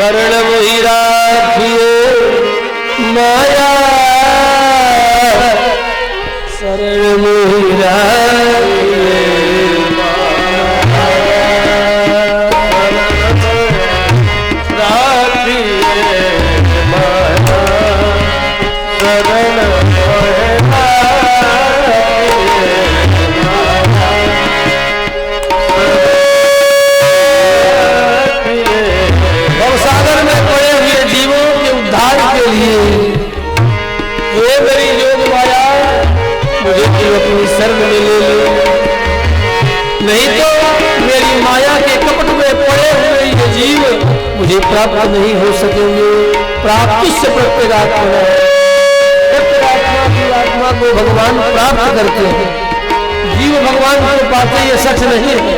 शरण मोहि राखिए माया, शरण मोहि राखिए अपनी शरण में ले ले, नहीं तो मेरी माया के कपट में पड़े हुए ये जीव मुझे प्राप्त नहीं हो सकेंगे। प्राप्ति से प्रत्येगात्मा, आत्मा को भगवान प्राप्त करते हैं। जीव भगवान को पाते ये सच नहीं है,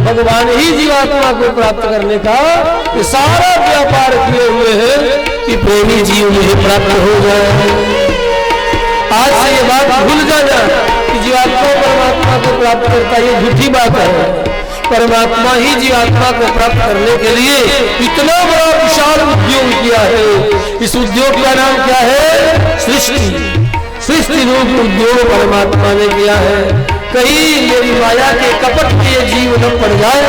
भगवान ही जीवात्मा को प्राप्त करने का ये सारा व्यापार किए हुए हैं कि प्रेमी जीव मुझे प्राप्त हो जाए। आज से ये बात भूल जाना कि जीवात्मा परमात्मा को प्राप्त करता है, ये झूठी बात है। परमात्मा ही जीवात्मा को प्राप्त करने के लिए इतना बड़ा विशाल उद्योग किया है। इस उद्योग का नाम क्या है? सृष्टि। सृष्टि रूप उद्योग परमात्मा ने किया है। कहीं मेरी माया के कपट के जीव न पड़ जाए,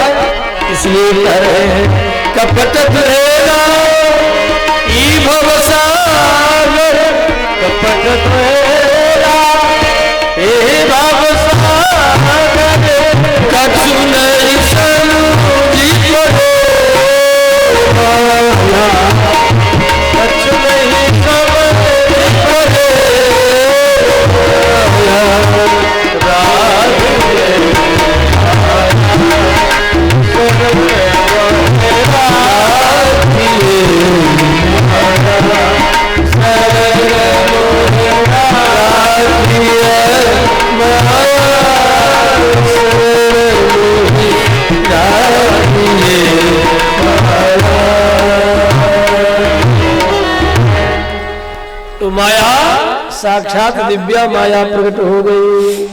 इसलिए कह रहे हैं कपट रहेगा ई भवसागर, कपट रहेगा ए भवसागर, कछु नहीं समझी पड़े, कछु नहीं समझी पड़े, तो माया साक्षात दिव्या माया प्रकट हो गई।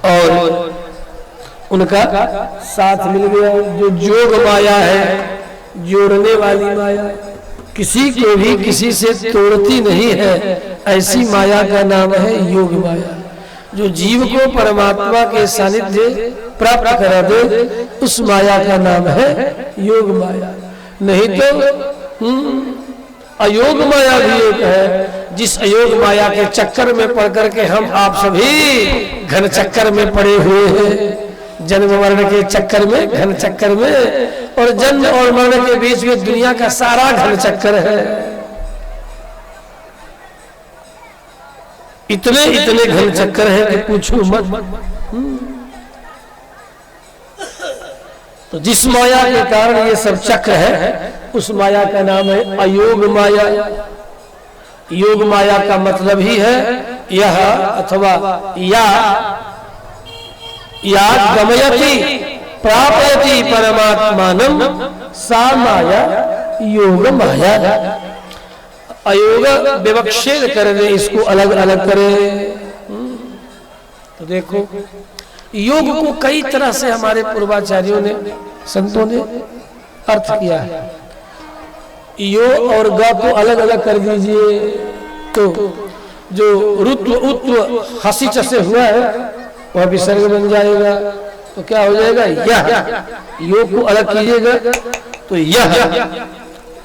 और उनका साथ मिल गया। जो जोग माया है, जोड़ने वाली माया, किसी को भी किसी से तोड़ती नहीं है, ऐसी माया का नाम है योग माया। जो जीव को परमात्मा के सानिध्य प्राप्त करा दे, उस माया का नाम है योग माया। नहीं तो अयोग माया भी एक है, जिस अयोग माया के चक्कर में पड़ करके हम आप सभी घन चक्कर में पड़े हुए हैं। जन्म मरण के चक्कर में, घन चक्कर में, और जन्म और मरण के बीच में दुनिया का सारा घन चक्कर है। इतने इतने घन चक्कर है कि पूछो मत। तो जिस माया के कारण ये सब चक्र है, उस माया का नाम है अयोग माया। योग माया का मतलब ही है यह अथवा या गमयति प्रापयति परमात्मानं सा माया योग माया। अयोग विवक्षेद करने, इसको अलग अलग करे। तो देखो योग को कई तरह से हमारे पूर्वाचार्यों ने, संतों ने अर्थ किया है। यो और ग को अलग अलग कर दीजिए तो जो रुत्व उत्व हसी चसे हुआ है वह विसर्ग बन जाएगा। तो क्या हो जाएगा? यह। यो को अलग कीजिएगा तो यह।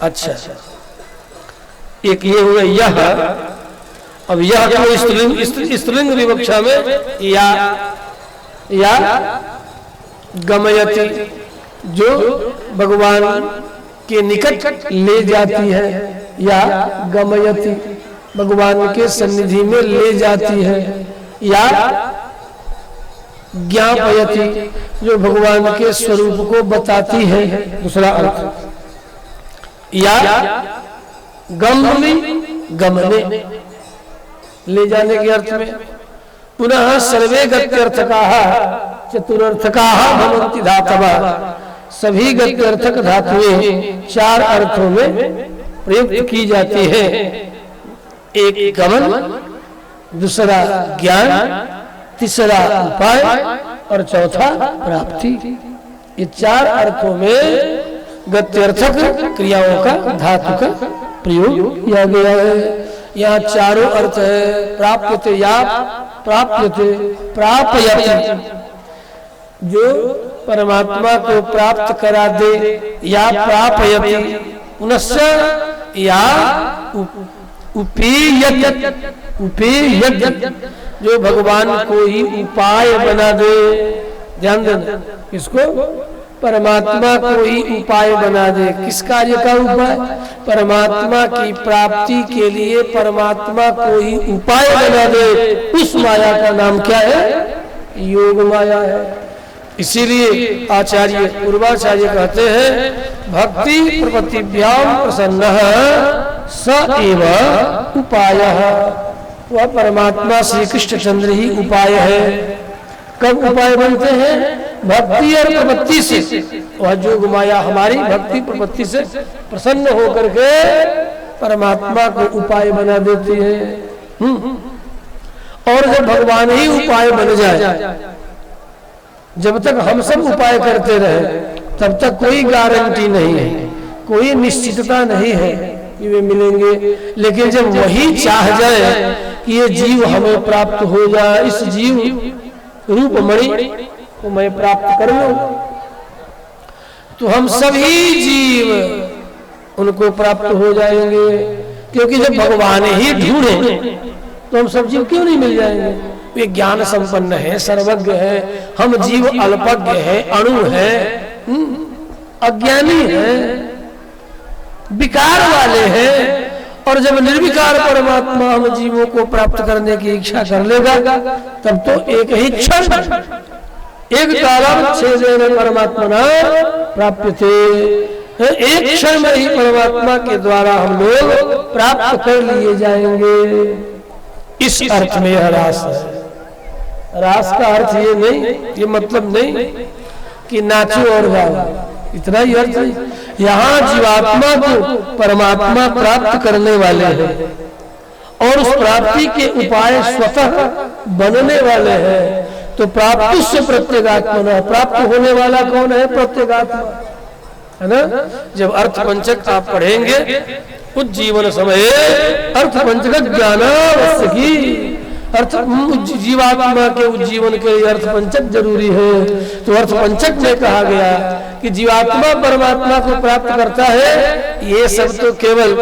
अच्छा, एक ये हुआ यह। अब यह को स्त्रीलिंग विवक्षा में या गमयति, जो भगवान के निकट ले जाती है, या गमयति भगवान के सन्निधि में ले जाती है, या ज्ञापयति जो भगवान के स्वरूप को बताती है, दूसरा अर्थ, या गमने ले जाने के अर्थ में। पुनः सर्वे गत्यर्थकाः चतुरर्थकाः भवन्ति धातवः, सभी गत्यर्थक धातुएं चार अर्थों में प्रयुक्त की जाती है। एक गमन, दूसरा ज्ञान, तीसरा उपाय और चौथा प्राप्ति। ये चार अर्थों में गत्यर्थक क्रियाओं का धातु का प्रयोग किया गया है। यहाँ चारों अर्थ है। प्राप्यते या प्राप्यते, प्रापयति जो परमात्मा को प्राप्त करा दे, या प्रापयति पुनश्च या उपेयत, उपेयत जो भगवान को ही उपाय बना दे। ध्यान देना, किसको? परमात्मा को ही उपाय बना दे। किस कार्य का उपाय? परमात्मा की प्राप्ति के लिए परमात्मा को ही उपाय बना दे। उस माया का नाम क्या है? योग माया है। इसीलिए आचार्य पूर्वाचार्य कहते हैं भक्ति प्रपत्तिभ्याम प्रसन्नः स एव उपायः। वह परमात्मा श्री कृष्णचंद्र ही उपाय है। कब उपाय बनते हैं? भक्ति और प्रपत्ति से। वह जोग माया हमारी भक्ति प्रपत्ति से प्रसन्न होकर के परमात्मा को उपाय बना देती है। और जब भगवान ही उपाय बन जाए, जब तक हम सब उपाय करते रहे तब तक कोई गारंटी नहीं है, कोई निश्चितता नहीं है कि वे मिलेंगे। लेकिन जब वही चाह जाए कि ये जीव हमें प्राप्त हो जाए, इस जीव रूप मणि को मैं प्राप्त कर लूं, तो हम सभी जीव उनको प्राप्त हो जाएंगे। क्योंकि जब भगवान ही ढूंढे तो हम सब जीव क्यों नहीं मिल जाएंगे? वे ज्ञान संपन्न है, सर्वज्ञ है, हम जीव अल्पज्ञ है, अणु है, अज्ञानी है, विकार वाले हैं। और जब निर्विकार परमात्मा हम जीवों को प्राप्त करने की इच्छा कर लेगा, तब तो एक ही क्षण, एक कालम छेदेन परमात्मा प्राप्य थे, एक क्षण में ही परमात्मा के द्वारा हम लोग प्राप्त कर लिए जाएंगे। इस अर्थ में यह रास है। रास का अर्थ ये नहीं, ये मतलब नहीं कि नाचो और गाओ, इतना ही अर्थ है। यहाँ जीवात्मा को परमात्मा प्राप्त करने वाले हैं और उस प्राप्ति के उपाय स्वतः बनने वाले हैं। तो प्राप्ति से प्रत्येगात्मा, प्राप्त होने वाला कौन है? प्रत्येगात्मा है ना। जब अर्थ पंचक आप पढ़ेंगे उज्जीवन समय अर्थ पंचक ज्ञानावश्य की, अर्थ जीवात्मा के उज्जीवन के लिए अर्थ पंचक जरूरी है। तो अर्थ पंचक में कहा गया कि जीवात्मा परमात्मा को प्राप्त करता है। ये सब तो केवल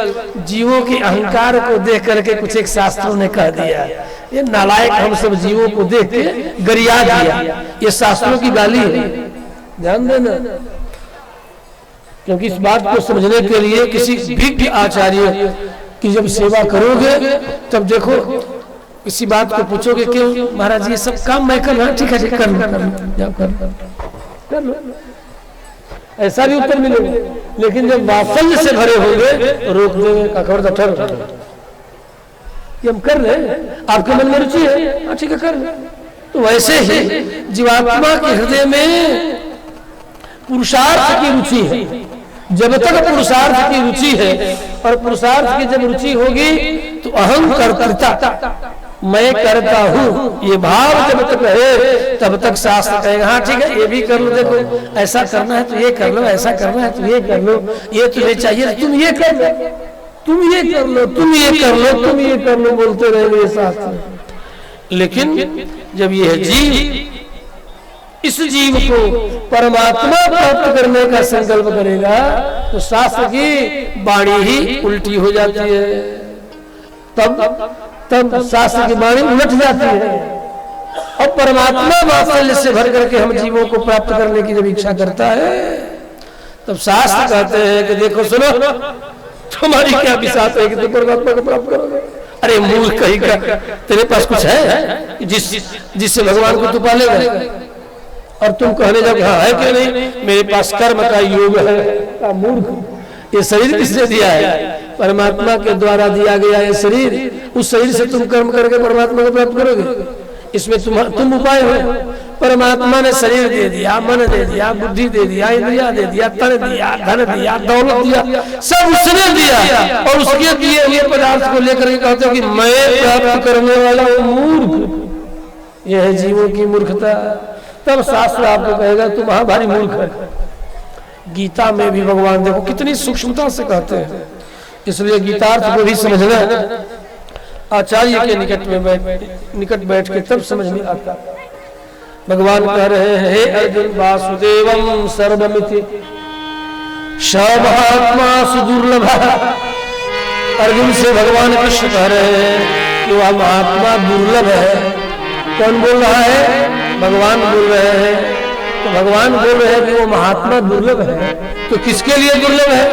जीवों के अहंकार को देख करके कुछ एक शास्त्रों ने कह दिया। ये नालायक हम सब जीवों को देख के गरिया दिया, ये शास्त्रों की गाली है, ध्यान देना। क्योंकि इस बात को समझने के लिए किसी विज्ञ आचार्य की जब सेवा करोगे तब देखो, किसी बात को पूछोगे क्यों महाराज ये सब काम मैं कर रहा, ठीक है कर लो, ऐसा भी उत्तर मिलेगा। लेकिन जब वात्सल्य से भरे होंगे तो रोक देंगे, हम कर रहे, आपके मन में रुचि है, ठीक है कर। तो वैसे ही जीवात्मा के हृदय में पुरुषार्थ की रुचि है। जब तक पुरुषार्थ की रुचि है और पुरुषार्थ की जब रुचि होगी तो अहम कर्ता, मैं करता हूँ, ये भाव जब तक है तब तक शास्त्र कहेगा हाँ ठीक है ये भी कर लो, देखो ऐसा करना है तो ये कर लो, ऐसा करना है तो ये कर लो, ये तुम्हें चाहिए तुम ये कर लो, तुम ये कर लो, तुम ये कर लो, तुम ये कर लो, बोलते रहेंगे शास्त्र। लेकिन जब यह जीव इस जीव को परमात्मा प्राप्त करने का संकल्प करेगा तो शास्त्र की वाणी ही उल्टी हो जाती है। तब शास्त्र की वाणी उलट जाती है और परमात्मा वात्सल्य से भर करके हम जीवों को प्राप्त करने की जब इच्छा करता है तब शास्त्र कहते हैं कि देखो सुनो, तुम्हारी क्या विश्वास है कि तुम परमात्मा को प्राप्त करोगे? अरे मूर्ख कहीं का, तेरे पास कुछ है जिससे भगवान को तू पालेगा? और तुम कहने जब हाँ है कि नहीं, मेरे पास कर्म का योग है। मूर्ख, ये शरीर किसने दिया है? परमात्मा के द्वारा दिया गया ये शरीर। उस शरीर से तुम कर्म करके परमात्मा को प्राप्त करोगे? इसमें तुम उपाय हो। परमात्मा ने शरीर दे दिया, मन दे दिया, बुद्धि दे दिया, इंद्रिया दे दिया, तन दिया, धन दिया, दौलत दिया, सब उसने दिया। और उसके दिए हुए पदार्थ को लेकर के कहते हो कि मैं प्राप्त करने वाला हूँ। मूर्ख, यह है जीवों की मूर्खता। तब शास्त्र आपको कहेगा तुम भारी मूर्ख है। गीता में भी भगवान देखो कितनी सूक्ष्मता से कहते हैं, इसलिए गीतार्थ को भी समझना आचार्य के निकट बैठ के तब समझ में आता। भगवान कह रहे हैं हे अर्जुन वासुदेवम सर्वमिति महात्मा सुदुर्लभ। अर्जुन से भगवान कृष्ण कह रहे हैं कि वह महात्मा दुर्लभ है। कौन बोल रहा है? भगवान बोल रहे हैं। तो भगवान बोल रहे हैं कि वो महात्मा दुर्लभ है, तो किसके लिए दुर्लभ है?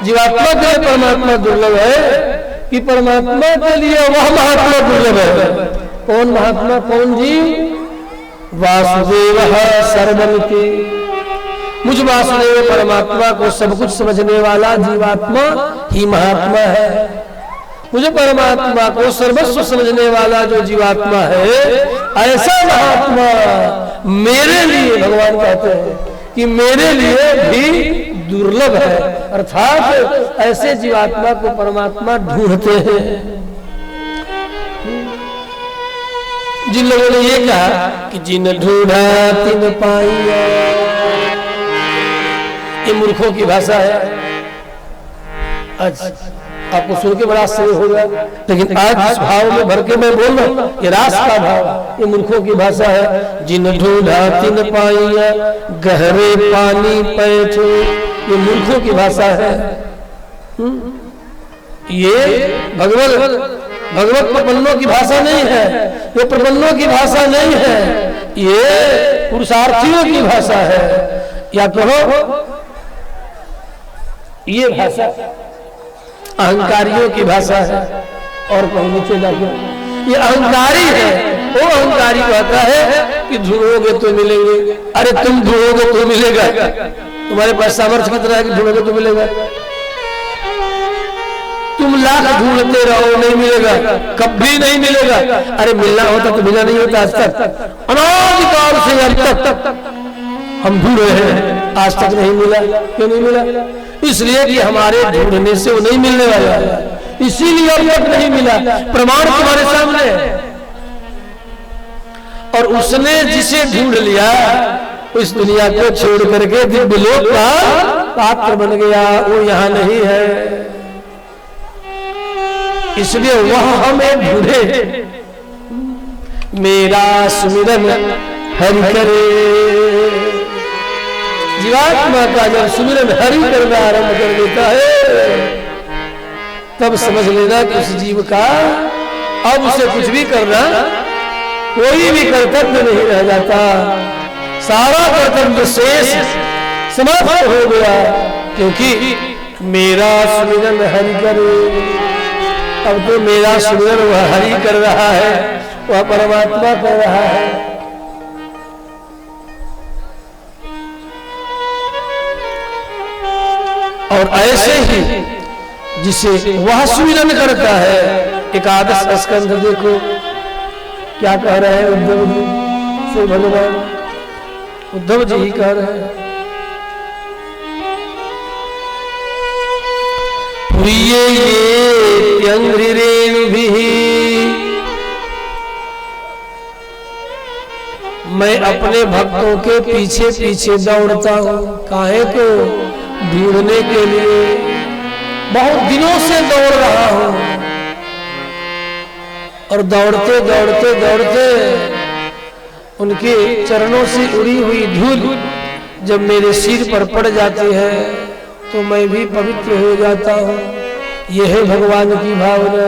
जीवात्मा के लिए परमात्मा दुर्लभ है कि परमात्मा के लिए वह महात्मा दुर्लभ है? कौन महात्मा, कौन जीव? वासुदेव सर्वमिति। मुझ वासुदेव परमात्मा को सब कुछ समझने वाला जीवात्मा ही महात्मा है। मुझे परमात्मा को सर्वस्व समझने वाला जो जीवात्मा है, ऐसा महात्मा मेरे लिए, भगवान कहते हैं कि मेरे लिए भी दुर्लभ है। अर्थात ऐसे जीवात्मा को परमात्मा ढूंढते हैं। जिन लोगों ने ये कहा कि जिन ढूंढा तिन पाइया, ये मूर्खों की भाषा है। आज आपको सुन के बड़ा आश्चर्य होगा, लेकिन आज इस भाव में भर के मैं बोल रहा हूं, ये रास का भाव, ये मूर्खों की भाषा है। जिन ढूंढा तिन पाइया गहरे पानी पैठे, ये मूर्खों की भाषा है। ये भगवत प्रपन्नों की भाषा नहीं है, ये प्रपन्नों की भाषा नहीं है, ये पुरुषार्थियों की भाषा है। या कहो ये भाषा अहंकारियों की भाषा है। और कहूं नीचे जाके ये अहंकारी है। वो अहंकारी कहता है कि ढूंढोगे तो मिलेंगे। अरे तुम ढूंढोगे तो मिलेगा, तुम्हारे पास सामर्थ्य कितना है कि ढूंढोगे तो मिलेगा? तुम लाख ढूंढते रहो नहीं मिलेगा, कभी नहीं मिलेगा। अरे मिलना होता तो मिला नहीं होता। आज तक अनादिकाल से अब तक हम ढूंढ रहे हैं, आज तक नहीं मिला। क्यों नहीं मिला? इसलिए कि हमारे ढूंढने से वो नहीं मिलने वाला है, इसीलिए अब तक नहीं मिला। प्रमाण तुम्हारे सामने है। और उसने जिसे ढूंढ लिया इस दुनिया को छोड़ करके दिव्यलोक का पात्र बन गया, वो यहाँ नहीं है। इसलिए वह हमें ढूंढे, मेरा सुमिरन हरि करे। जीवात्मा का जब सुमिरन हरि करना आरंभ कर देता है, तब समझ लेना कि उस जीव का अब उसे कुछ भी करना, कोई भी कर्तव्य नहीं रह जाता। सारा कर्तव्य शेष समाप्त हो गया, क्योंकि मेरा सुमिरन हरि करे। अब तो मेरा सुमिरन वह हरि कर रहा है, वह परमात्मा कर रहा है। और ऐसे ही जिसे वह सुमिरन करता है, एकादश स्कंध देखो क्या कह रहे हैं उद्धव जी से। भगवान उद्धव जी ही कह रहे हैं, मैं अपने भक्तों के पीछे पीछे दौड़ता हूँ। काहे को? ढूंढने के लिए। बहुत दिनों से दौड़ रहा हूँ, और दौड़ते दौड़ते दौड़ते उनके चरणों से उड़ी हुई धूल जब मेरे सिर पर पड़ जाती है तो मैं भी पवित्र हो जाता हूँ। यह है भगवान की भावना।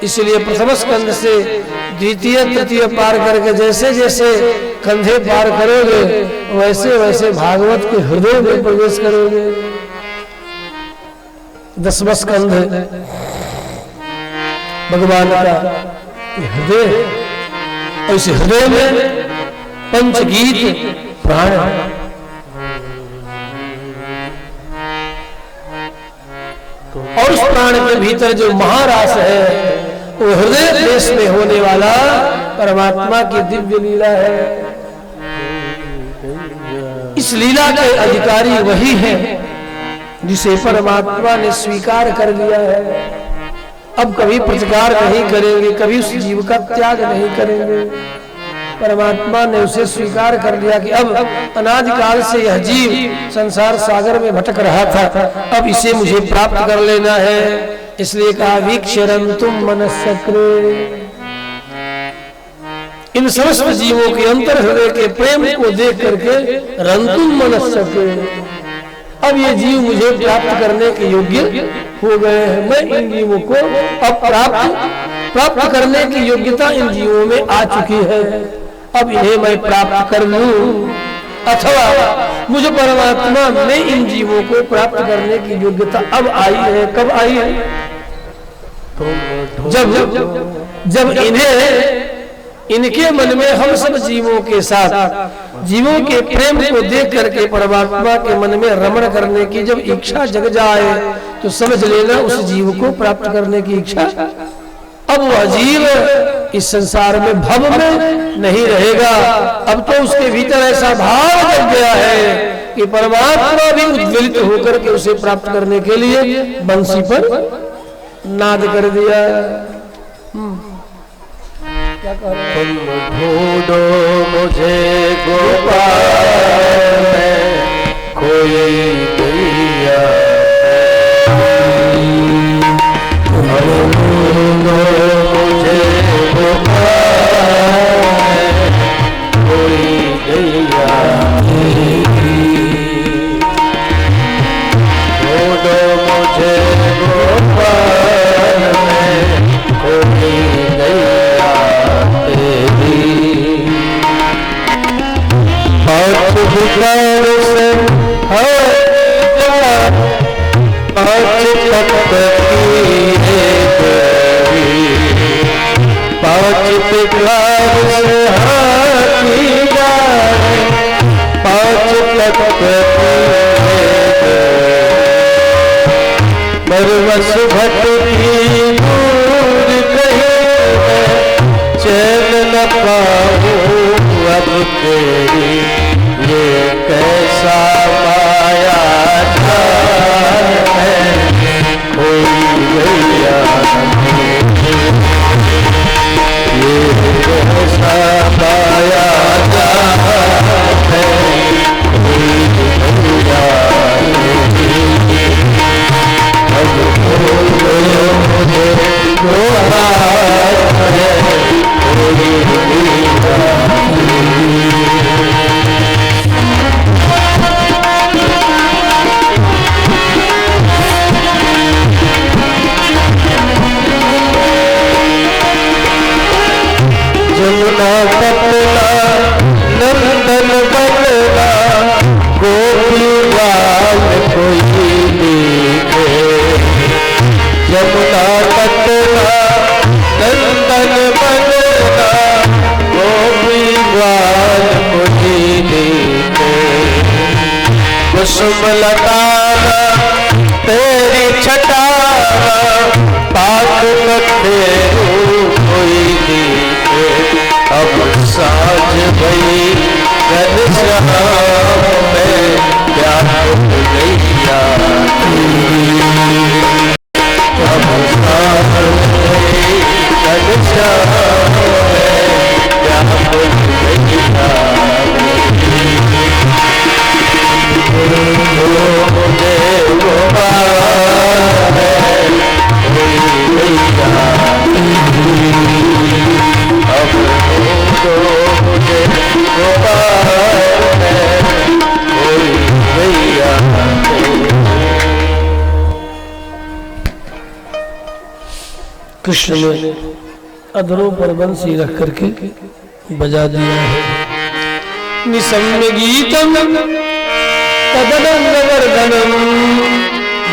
इसलिए प्रथम स्कंध से द्वितीय तृतीय पार करके जैसे जैसे कंधे पार करोगे, वैसे वैसे भागवत के हृदय में प्रवेश करोगे। दसवां स्कंध भगवान का हृदय, और इस हृदय में पंचगीत प्राण है। और उस प्राण के भीतर जो महारास है, वो हृदय देश में होने वाला परमात्मा की दिव्य लीला है। इस लीला के अधिकारी वही है जिसे परमात्मा ने स्वीकार कर लिया है। अब कभी प्रतिकार नहीं करेंगे, कभी उस जीव का त्याग नहीं करेंगे। परमात्मा ने उसे स्वीकार कर लिया कि अब अनादिकाल से यह जीव संसार सागर में भटक रहा था, अब इसे मुझे प्राप्त कर लेना है। इसलिए कहा वीक्षरं तुम मनस्सक्रे, इन समस्त जीवों के अंतर हृदय के प्रेम को देख करके रंतुम मनस्सक्रे, अब ये जीव मुझे प्राप्त करने के योग्य हो गए हैं। मैं इन जीवों को अब प्राप्त करने की योग्यता इन जीवों में आ चुकी है, अब इन्हें मैं प्राप्त कर लूं, अथवा मुझे परमात्मा में इन जीवों को प्राप्त करने की योग्यता अब आई है। कब आई है? जब इन्हें इनके मन में हम सब जीवों के साथ जीवों के प्रेम को देख करके परमात्मा के मन में रमण करने की जब इच्छा जग जाए तो समझ लेना उस जीव को प्राप्त करने की इच्छा, अब वह जीव इस संसार में भव में नहीं रहेगा। अब तो उसके भीतर ऐसा भाव जग गया है कि परमात्मा भी उद्वेलित होकर के उसे प्राप्त करने के लिए बंसी पर नाद कर दिया। क्या कह रहे हैं? तुम ढूंढो मुझे गोपाल में कोई दैया, तुम ढूंढो मुझे गोपाल में कोई दैया, ढूंढो मुझे गोपाल में कोई दैया, पाँच विकार से पाँच तत्व की देवी, पाँच विकार से हाथी जाए, पाँच तत्व की बरवस भट की दूर कहीं चैन न पाऊं अब तेरी, ये कैसा माया जाल है कोई गैया नहीं, ये कैसा माया जाल है कोई गैया नहीं, अब मुझे गोहार है कोई गैया जमुना पटना नंदन बदला गोपीवाल कोई दिखे, जमुना पटना नंदन बदला गोपीवाल कोई दिखे, कुसुम लताना तेरी छटाना पाक तेरू कोई दिखे, अब साँझ भई घनश्याम में क्या गैया, अब साँझ भई घनश्याम में क्या गैया, मुझे गोपाल है कोई गैया, अब तो मुझे गोपाल है कोई गैया। कृष्ण ने अधरों पर बंसी रख करके बजा दिया है। निसम्य गीतम तदनंदवर्धनम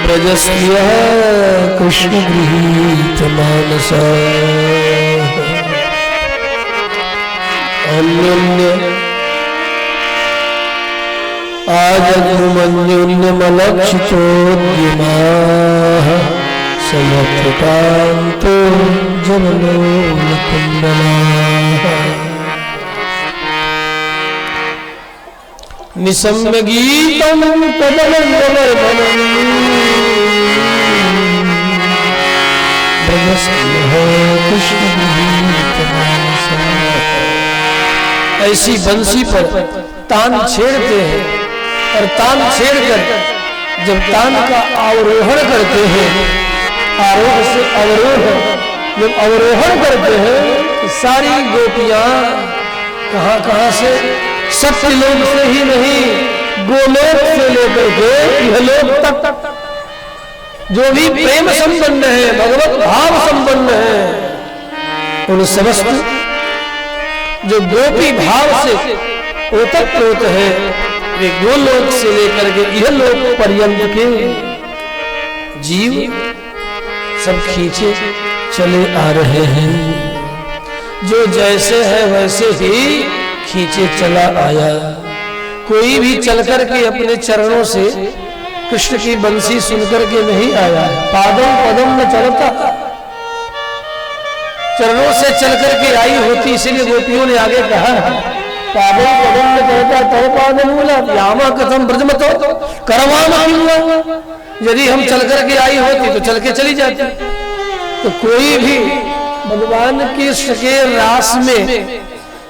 ब्रजस्त्रिय कृष्ण गृहीत मानसा, अन्योन्य आजन्मन्योन्यमलक्षितोद्यमाः समत्कृतान्तो जनलोलकुण्डलाः। निसम्य गीतम तदनंदवर्धनम ब्रजस्त्रिय कृष्ण गृहीत मानसा, ऐसी बंसी पर तान छेड़ते हैं और तान छेड़कर जब तान का अवरोहण करते हैं, आरोह से अवरोह जब अवरोहण करते हैं तो सारी गोपियां कहां कहां से, सत्यलोक से ही नहीं गोलोक से लेकर के इहलोक तक जो भी प्रेम संपन्न है, भगवत भाव संपन्न है, उन समस्त जो गोपी भाव से ओतप्रोत है वे गोलोक से लेकर के इहलोक पर्यंत के जीव सब खींचे चले आ रहे हैं। जो जैसे है वैसे ही खींचे चला आया। कोई भी चलकर के अपने चरणों से कृष्ण की बंसी सुनकर के नहीं आया। पादम पदम न चलता, चरणों से चलकर के आई होती, इसीलिए गोपियों ने आगे कहा पादम पदम न चलता तव पादम मूला यामा कथम ब्रजमतो करवाना। यदि हम चलकर के आई होती तो चल के चली जाती। तो कोई भी भगवान कृष्ण के रास में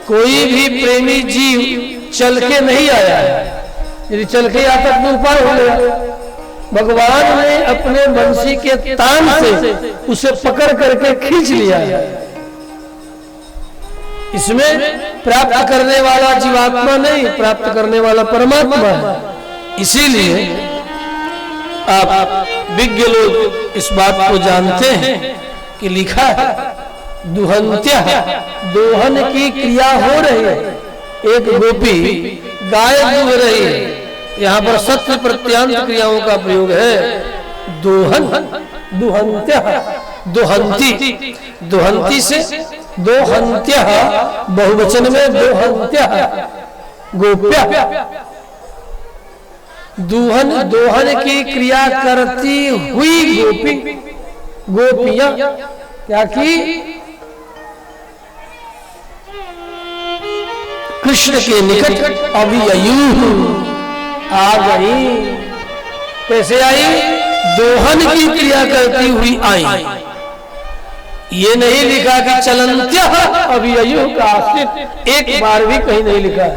कोई भी प्रेमी जीव चल के नहीं आया। यदि चल के आता तो उपाय हो गया। भगवान ने अपने बंसी के तान से उसे पकड़ करके खींच लिया। इसमें प्राप्त करने वाला जीवात्मा नहीं, प्राप्त करने वाला परमात्मा है। इसीलिए आप विज्ञ लोग इस बात को जानते हैं कि लिखा है दुहंत्या, दोहन की क्रिया हो रही है। एक गोपी गाय दूह रही है, यहाँ पर सत्य प्रत्यांत क्रियाओं का प्रयोग है। दोहन, दुहंत्या, दोहंती, दोहंती से दोहंत्या, बहुवचन में दोहंत्या, गोप्या। दुहन, दोहन की क्रिया करती हुई गोपी, गोपियां क्या की? कृष्ण के निकट अभिययु आ गई। कैसे आई? दोहन की क्रिया करती हुई आई। ये नहीं लिखा कि चलंत्य अभिययु का आश्रित, एक बार भी कहीं नहीं लिखा।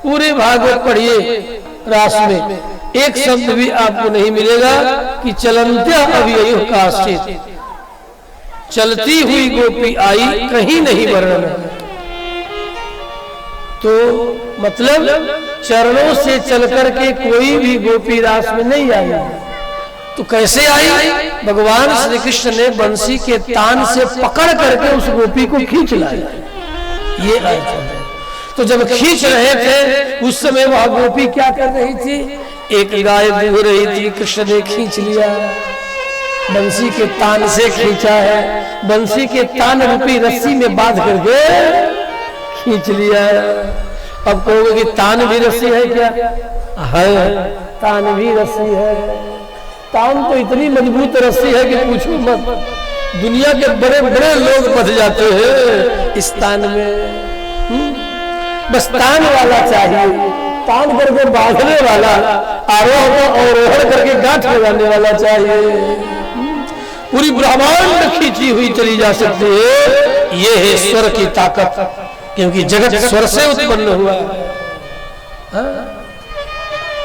पूरे भागवत पढ़िए, रास में एक शब्द भी आपको नहीं मिलेगा कि चलंत्य अभिययु का आश्रित। चलती हुई गोपी आई, कहीं नहीं वर्णन है। तो मतलब चरणों से चलकर के कोई भी गोपी रास में नहीं आई। तो कैसे आई? भगवान श्री कृष्ण ने बंसी के तान से पकड़ करके उस गोपी को खींच लाया। ये अर्थ है। तो जब खींच रहे थे उस समय वह गोपी क्या कर रही थी? एक गाय दूह रही थी, कृष्ण ने खींच लिया, बंसी के तान से खींचा है। बंसी के तान रूपी रस्सी में बांध करके खींच लिया। अब कहोगे कि तान भी रस्सी है क्या? है, तान भी रस्सी है। तान तो इतनी मजबूत रस्सी है कि पूछो मत। दुनिया के बड़े बड़े लोग फंस जाते हैं इस तान में। बस तान वाला चाहिए, तान करके बांधने वाला, आरोह और अवरोहण करके गांठ लगाने वाला चाहिए। पूरी ब्रह्मांड खींची हुई चली जा सकती है। ये है स्वर की ताकत, क्योंकि जगत स्वर से उत्पन्न हुआ।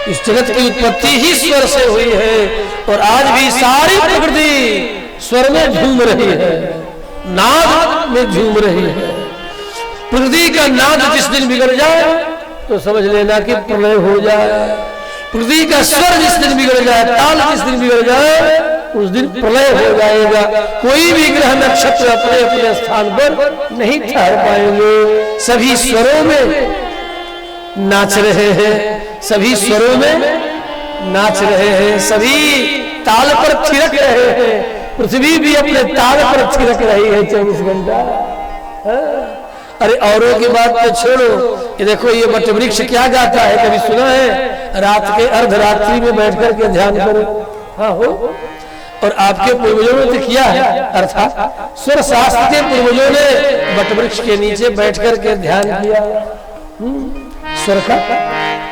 इस जगत की उत्पत्ति ही स्वर से हुई है और आज भी सारी प्रकृति स्वर में झूम रही है, नाद में झूम रही है। प्रकृति का नाद जिस दिन बिगड़ जाए तो समझ लेना कि प्रलय हो जाए। पृथ्वी का स्वर जिस दिन बिगड़ जाए, ताल जिस दिन बिगड़ जाए, उस दिन प्रलय हो जाएगा। कोई भी ग्रह नक्षत्र अपने अपने स्थान पर नहीं ठहर पाएंगे। सभी स्वरों में नाच रहे हैं, सभी स्वरों में नाच रहे हैं, सभी ताल पर थिरक रहे हैं। पृथ्वी भी अपने ताल पर थिरक रही है 24 घंटा। अरे औरों की बात तो छोड़ो, ये देखो ये वट वृक्ष क्या गाता है, कभी सुना है? रात के अर्धरात्रि में बैठ करके ध्यान करो। हाँ हो। और आपके पूर्वजों ने तो किया है, अर्थात स्वर शास्त्र के पूर्वजों ने वट वृक्ष के नीचे बैठ करके ध्यान किया स्वर का।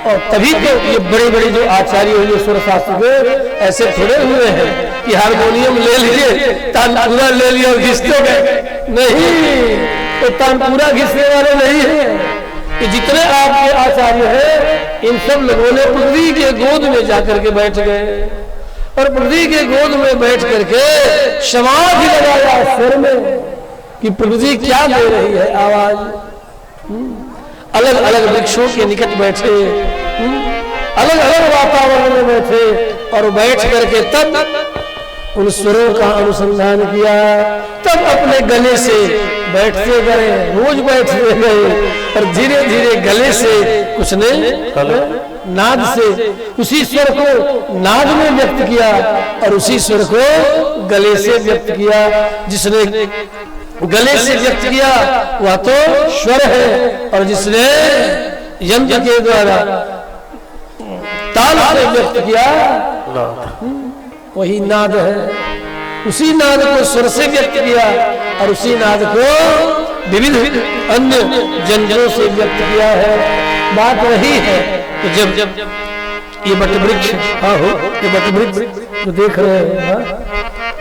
और तभी तो ये बड़े बड़े जो आचार्य हुए स्वर शास्त्र के ऐसे थोड़े हुए हैं कि हारमोनियम ले लिए, तानपुरा ले लिया और घिसते गए। नहीं, तो तानपुरा घिसने वाले नहीं है। कि जितने आपके आचार्य हैं इन सब लोगों ने पृथ्वी के गोद में जाकर के बैठ गए और पृथ्वी के गोद में बैठ करके समाधि लगाया सिर में कि पृथ्वी क्या दे रही है आवाज। अलग अलग वृक्षों के निकट बैठे, अलग अलग वातावरण में बैठे और बैठ करके तब उन स्वरों का अनुसंधान किया। तब अपने गले से बैठते गए, रोज बैठते गए और धीरे धीरे गले से कुछ ने नाद से उसी स्वर को नाद में व्यक्त किया और उसी स्वर को गले से व्यक्त किया। जिसने गले से व्यक्त किया वह तो स्वर है और जिसने यंत्र के द्वारा ताल से व्यक्त किया वही नाद है। उसी नाद को स्वर से व्यक्त किया और उसी नाद को विविध अन्य व्यंजनों से व्यक्त किया है। बात वही है। तो जब जब ये वटवृक्ष ये वटवृक्ष जो देख रहे हैं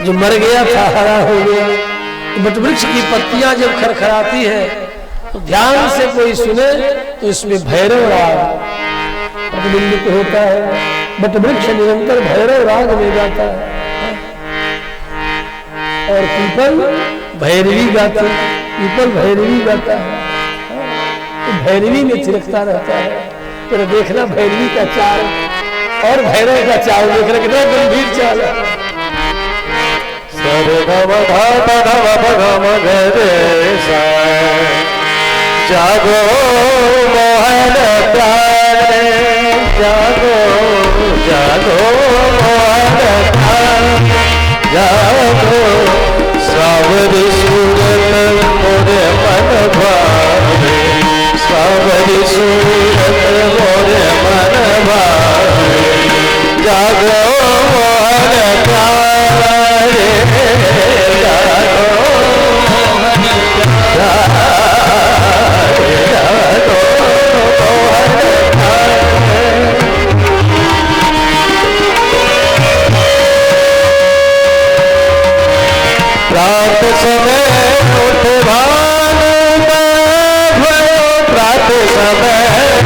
जो मर गया था हरा हो गया, वटवृक्ष की पत्तियां जब खरखराती है तो ध्यान से कोई सुने तो इसमें भैरव राग प्रतिबिंबित होता है। वटवृक्ष निरंतर भैरव राग में गाता है और पीपल भैरवी गाती, पीपल भैरवी गाता है तो भैरवी में थिरकता रहता है। फिर देखना भैरवी का चाल और भैरव का चाल देखना कितना गंभीर चाल है। जागो मोहन प्यारे, जागो जागो मोहन प्यारे, जागो सावरी सूरत मोरे मन भावे, सावरी सूरत मोरे मन भावे, जागो मोहन प्यारे, जागो मोहन प्यारे, जागो मोहन प्यारे। प्रात समय उठ भानु भयो, प्रात समय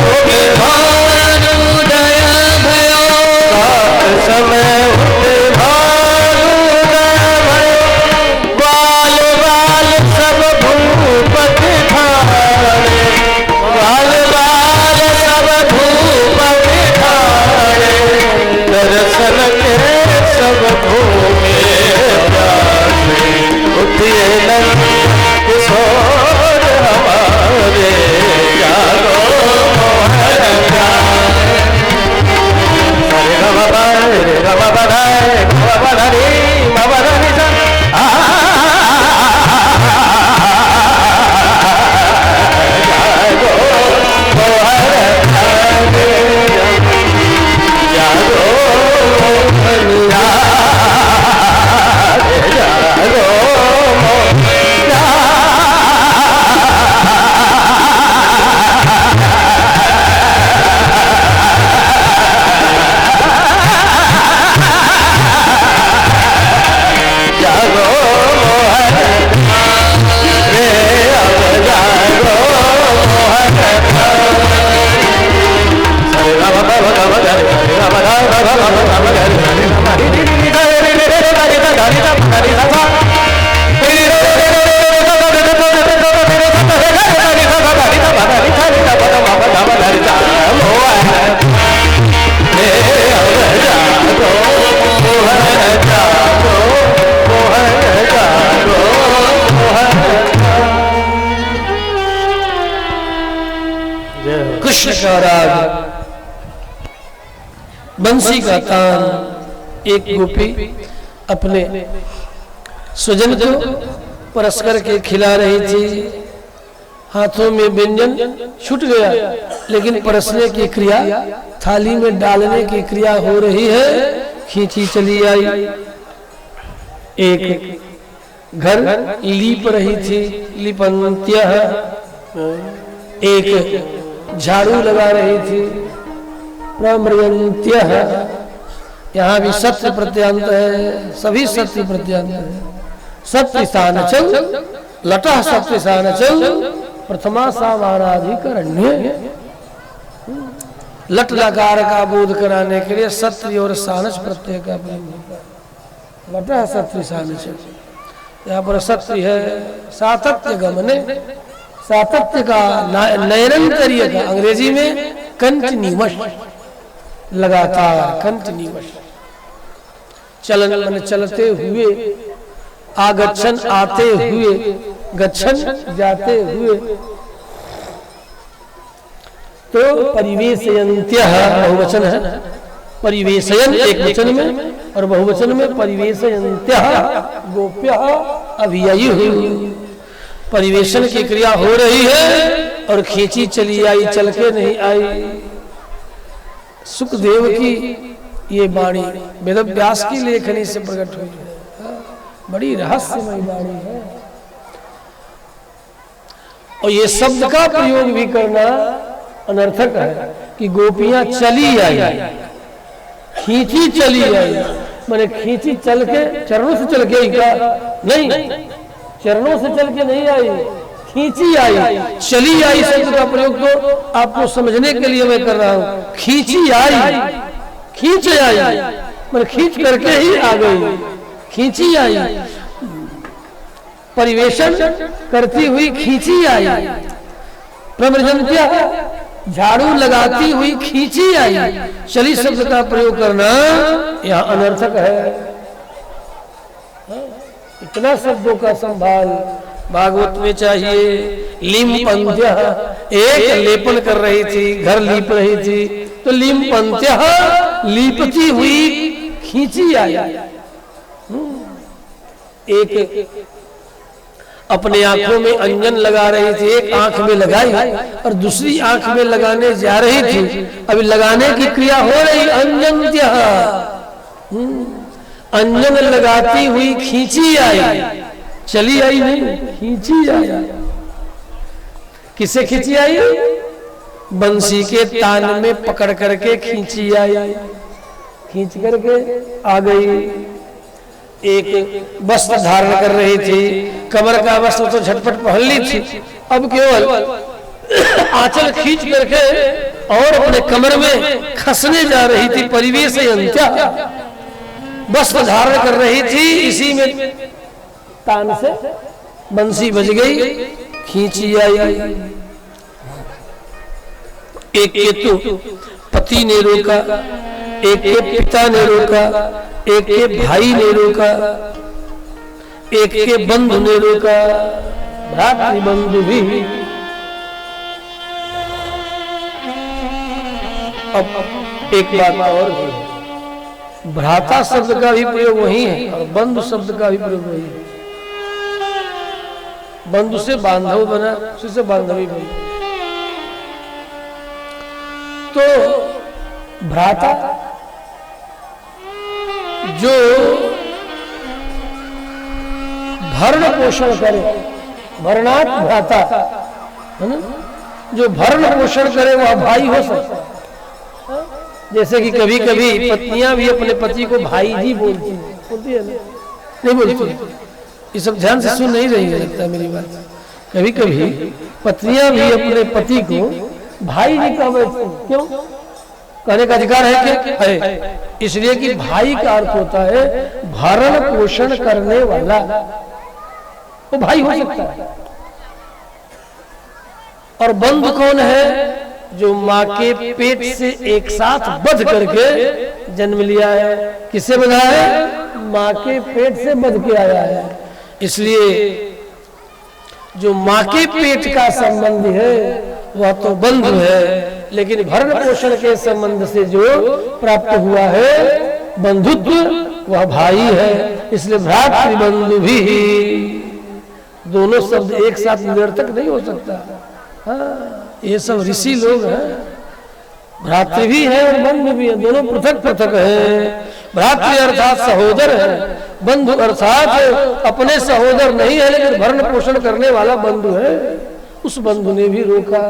उठ भानुदय भयो, प्रात समय उठ भानुदय भयो, बाल बाल सब भूपति ठाणे, बाल बाल सब भूपति ठाणे, दर्शन के सब भूमि उठिए नंद किशोर हमारे, जागो मोहन प्यारे। हरे रम बारे रम बधाए बधरी बधरी जागो मोहन प्यारे, जागो मोहन प्यारे, जागो कृष्ण का राग, बंसी का तान। एक गोपी अपने स्वजन को परस्पर के खिला रही थी। हाथों में व्यंजन छूट गया लेकिन परसने की क्रिया, थाली में डालने की क्रिया हो रही है। खींची चली आई। एक घर लीप रही थी, लिपंत्य, एक झाड़ू लगा रही थी, प्रमृयंत्य। यहाँ भी सत्य प्रत्यांत है, सभी सत्य प्रत्यांत है। सत्य स्थान चल लटा सत्य स्थान चल प्रथमा सामानाधिकरण्य। लट लकार का बोध कराने के लिए सत्य और सानस प्रत्यय का प्रयोग होता है। लट है सत्य सानस, यहाँ पर सत्य है सातत्य गमने, सातत्य का नैरंतर्य का, अंग्रेजी में कंटिन्यूअस, लगातार कंटिन्यूअस। चलन मन चलते हुए, आगच्छन आते हुए, गच्छन जाते हुए। तो परिवेशयन्त्यः बहुवचन है, परिवेशयन एक वचन में और बहुवचन में परिवेशयन्त्यः गोप्यः अभिययुः। परिवेशन की क्रिया हो रही है और खींची चली आई, चल के नहीं आई। सुखदेव की ये वाणी वेदव्यास की लेखनी से प्रकट हुई है, बड़ी रहस्यमय वाणी है। और ये शब्द का प्रयोग भी करना अनर्थक है कि गोपियां चली आई, खींची चली आई, माने खींची चल के, चरणों से चल के क्या नहीं, चरणों से चल के नहीं आई, खींची आई। चली आई शब्द का प्रयोग तो आपको समझने के लिए मैं कर रहा हूं। खींची आई, खींच आई, माने खींच करके ही आ गई, खींची आई। परिवेशन करती हुई खींची आई। प्रव्रजन्त्या झाड़ू लगाती हुई खींची आई। चली शब्द का प्रयोग करना यह अनर्थक है। इतना शब्दों का संभाल भागवत में चाहिए। लिम्पन्त्य, एक लेपन कर रही थी, घर लीप रही थी, तो लिम्पन्त्य लीपती हुई खींची आई। एक अपने आंखों में अंजन लगा रही थी, एक आंख में लगाई और दूसरी आंख में लगाने जा रही थी। अभी लगाने की क्रिया हो रही, अंजन्त्य, अंजन लगाती हुई खींची आई। चली आई नहीं, खींची आई। किसे खींची आई? बंसी के तान में पकड़ करके खींची आई, खींच करके आ गई। एक वस्त्र धारण कर रही थी, कमर का वस्त्र तो झटपट पहन ली थी, अब केवल आंचल खींच करके और अपने कमर में खसने जा रही थी। परिवेशयन्त्या, वस्त्र धारण कर रही थी, इसी में तान से बंसी बज गई, खींची आई। एक के तो पति ने रोका, एक के पिता ने रोका, एक के भाई ने रोका, एक के बंधु ने रोका, भ्रातृबंधु भी। अब एक बात और भी, भ्राता शब्द का भी प्रयोग वही है और बंधु शब्द का भी प्रयोग वही है। बंधु से बांधव बना, उसी से बांधवी बनी। तो भ्राता जो भरण पोषण करे, भरणात् भ्राता है ना, जो भरण पोषण करे वह भाई हो सकता है। जैसे कि कभी कभी पत्नियां भी अपने पति को भाई जी बोलती है, बोलती है ना? नहीं बोलती? ये सब ध्यान से सुन नहीं रही है लगता है मेरी बात। कभी कभी पत्नियां भी अपने पति को भाई जी कह बैठती हैं। क्यों? कहने का अधिकार है क्या? है। इसलिए कि भाई का अर्थ होता है भरण पोषण करने वाला, वो भाई हो सकता है। और बंधु कौन है? जो माँ के पेट से एक साथ बध करके जन्म लिया है। किससे बधा है? माँ के पेट से बध के आया है। इसलिए जो माँ के पेट का संबंध है वह तो बंधु है, लेकिन भरण पोषण के संबंध से जो प्राप्त हुआ है बंधुत्व वह भाई है। इसलिए भ्रातृबंधु भी, दोनों शब्द एक साथ निरर्थक नहीं हो सकता। हाँ, ये सब ऋषि लोग हैं, भ्रातृ भी है और बंधु भी है, दोनों पृथक पृथक है। भ्रातृ अर्थात सहोदर है, बंधु अर्थात अपने सहोदर नहीं है लेकिन भरण पोषण करने वाला बंधु है। उस बंधु ने भी रोका।